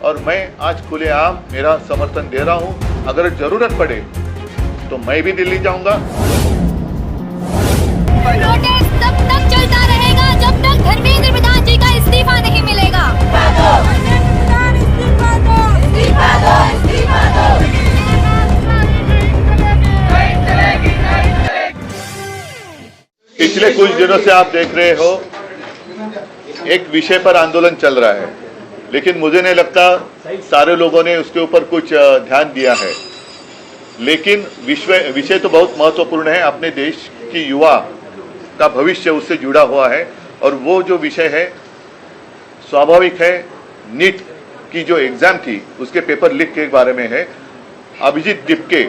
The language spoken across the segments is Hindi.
और मैं आज खुलेआम मेरा समर्थन दे रहा हूं। अगर जरूरत पड़े तो मैं भी दिल्ली जाऊंगा। प्रोटेस्ट तब तक चलता रहेगा जब तक धर्मेंद्र प्रधान जी का इस्तीफा नहीं मिलेगा। पिछले कुछ दिनों से आप देख रहे हो एक विषय पर आंदोलन चल रहा है, लेकिन मुझे नहीं लगता सारे लोगों ने उसके ऊपर कुछ ध्यान दिया है। लेकिन विषय तो बहुत महत्वपूर्ण है। अपने देश की युवा का भविष्य उससे जुड़ा हुआ है और वो जो विषय है स्वाभाविक है। नीट की जो एग्जाम थी उसके पेपर लीक के बारे में है। अभिजीत दिपके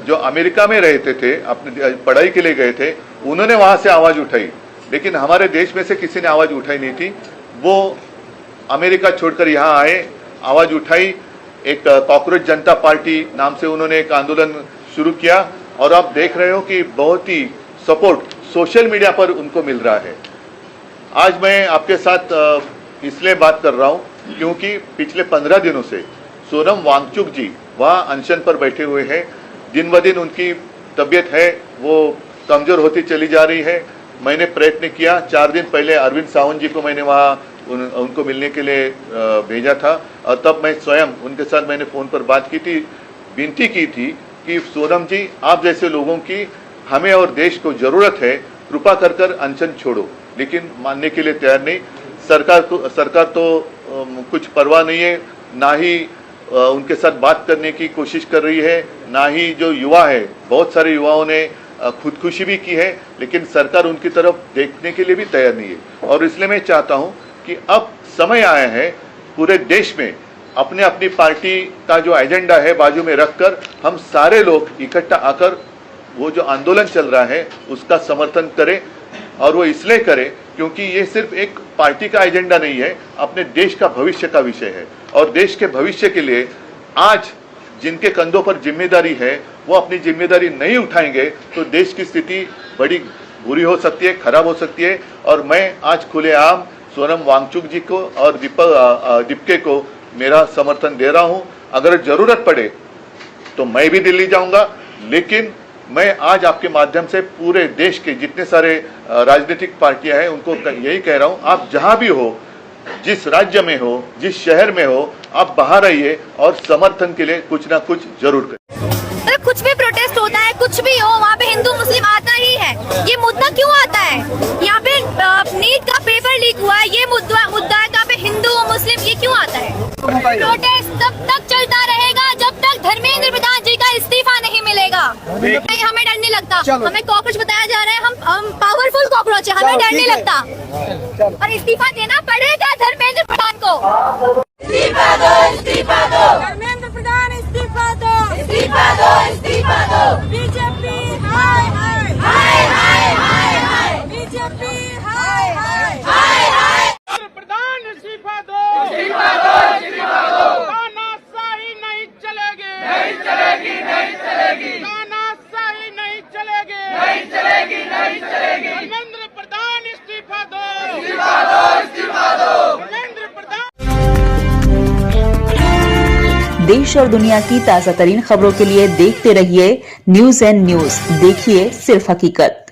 जो अमेरिका में रहते थे, अपनी पढ़ाई के लिए गए थे, उन्होंने वहां से आवाज उठाई, लेकिन हमारे देश में से किसी ने आवाज उठाई नहीं थी। वो अमेरिका छोड़कर यहाँ आए, आवाज उठाई। एक कॉकरोच जनता पार्टी नाम से उन्होंने एक आंदोलन शुरू किया और आप देख रहे हो कि बहुत ही सपोर्ट सोशल मीडिया पर उनको मिल रहा है। आज मैं आपके साथ इसलिए बात कर रहा हूं क्योंकि पिछले 15 दिनों से सोनम वांगचुक जी वहां अनशन पर बैठे हुए हैं। दिन ब दिन उनकी तबीयत है वो कमजोर होती चली जा रही है। मैंने प्रयत्न किया, 4 दिन पहले अरविंद सावंत जी को मैंने वहां उनको मिलने के लिए भेजा था और तब मैं स्वयं उनके साथ मैंने फोन पर बात की थी, विनती की थी कि सोनम जी आप जैसे लोगों की हमें और देश को जरूरत है, कृपा कर अनशन छोड़ो। लेकिन मानने के लिए तैयार नहीं। सरकार तो कुछ परवाह नहीं है, ना ही उनके साथ बात करने की कोशिश कर रही है, ना ही जो युवा है, बहुत सारे युवाओं ने खुदकुशी भी की है, लेकिन सरकार उनकी तरफ देखने के लिए भी तैयार नहीं है। और इसलिए मैं चाहता हूं कि अब समय आया है पूरे देश में अपने अपनी पार्टी का जो एजेंडा है बाजू में रखकर हम सारे लोग इकट्ठा आकर वो जो आंदोलन चल रहा है उसका समर्थन करें। और वो इसलिए करें क्योंकि ये सिर्फ एक पार्टी का एजेंडा नहीं है, अपने देश का भविष्य का विषय है। और देश के भविष्य के लिए आज जिनके कंधों पर जिम्मेदारी है वो अपनी जिम्मेदारी नहीं उठाएंगे तो देश की स्थिति बड़ी बुरी हो सकती है, खराब हो सकती है। और मैं आज खुलेआम सोनम वांगचुक जी को और दिपके को मेरा समर्थन दे रहा हूं। अगर जरूरत पड़े तो मैं भी दिल्ली जाऊंगा। लेकिन मैं आज आपके माध्यम से पूरे देश के जितने सारे राजनीतिक पार्टियां हैं उनको यही कह रहा हूं, आप जहां भी हो, जिस राज्य में हो, जिस शहर में हो, आप बाहर आइए और समर्थन के लिए कुछ ना कुछ जरूर करें। कुछ भी प्रोटेस्ट होता है, कुछ भी हो, वहाँ पे हिंदू मुस्लिम आता ही है। ये मुद्दा क्यों आता है? यहाँ पे नीट का पेपर लीक हुआ है, ये मुद्दा है, तो यहाँ पे हिंदू मुस्लिम ये क्यों आता है? प्रोटेस्ट तब तक चलता रहेगा जब तक धर्मेंद्र प्रधान जी का इस्तीफा नहीं मिलेगा। हमें डर नहीं लगता, हमें कॉकरोच बताया जा रहा है, हम पावरफुल कॉकरोच है, हमें डर नहीं लगता। और इस्तीफा देना पड़ेगा धर्मेंद्र प्रधान को। इस्तीफा दो, इस्तीफा दो, धर्मेंद्र प्रधान इस्तीफा दो, इस्तीफा दो, इस्तीफा दो। बीजेपी हाय हाय हाय हाय हाय हाय, बीजेपी हाय हाय हाय हाय। प्रधान इस्तीफा दो, इस्तीफा दो, इस्तीफा दो। तानाशाही नहीं चलेगी, नहीं चलेगी, नहीं चलेगी, तानाशाही नहीं चलेगी, नहीं चलेगी, नहीं चलेगी। धर्मेंद्र प्रधान इस्तीफा दो, इस्तीफा दो, इस्तीफा दो। धर्मेंद्र प्रधान। देश और दुनिया की ताजा तरीन खबरों के लिए देखते रहिए न्यूज़ एंड न्यूज़। देखिए सिर्फ हकीकत।